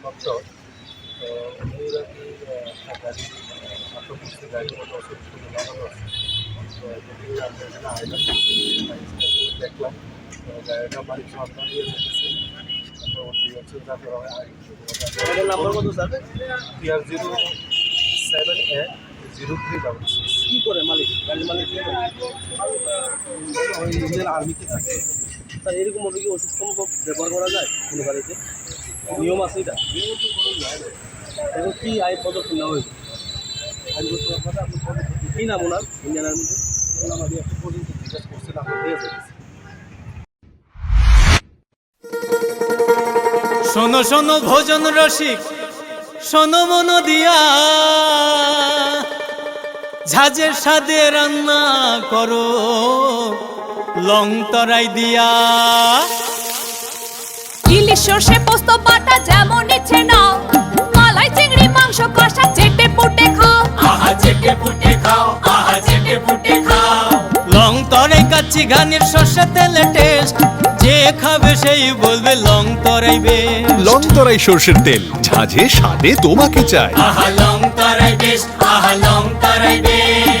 মাত্র তো উনি নাকি একটা গাড়ি আটক করছে, গাড়ির মধ্যে ওষুধ লাগানো আছে। তো যদি আমরা এখানে আইলাম দেখলাম গাড়িটা বাড়ির সন্ধান দিয়ে যেতেছে। তো উনি হচ্ছে গাড়ির নাম্বার কত স্যার? PR07A0366। কি করে মালিক? গাড়ির মালিক কি করে? ওই ইন্ডিয়ান আর্মিতে থাকে। স্যার এরকম ভাবে কি ওষুধ সম্ভব ব্যবহার করা যায় কোনো গাড়িতে? নিয়ম আছে এটা? এখন কি আইন পদক্ষেপ নেওয়া হয়েছে? কি নাম ওনার ইন্ডিয়ান আর্মিতে? আমাদের একটা পর্যন্ত জিজ্ঞাসা করছেন, আমরা দিয়ে যাচ্ছি। শোনো শোনো ভোজন রসিক, শোনো মন দিয়া, ঝাঁঝের স্বাদে রান্না করো লং তরাই দিয়া। ইলিশ সর্ষে পোস্ত বাটা যেমন ইচ্ছে নাও, মালাই চিংড়ি মাংস কষা চেটে পুটে খাও। আহা চেটে পুটে খাও, আহা চেটে পুটে খাও। লং তরাই কাচ্চি ঘানির সর্ষে তেলে টেস্ট, যে খাবে সেই বলবে লং তরাই বেশ। লং তরাই সর্ষের তেল, ঝাঁঝে স্বাদে তোমাকে চাই। আহা লং তরাই বেশ, আহা লং তরাই বেশ।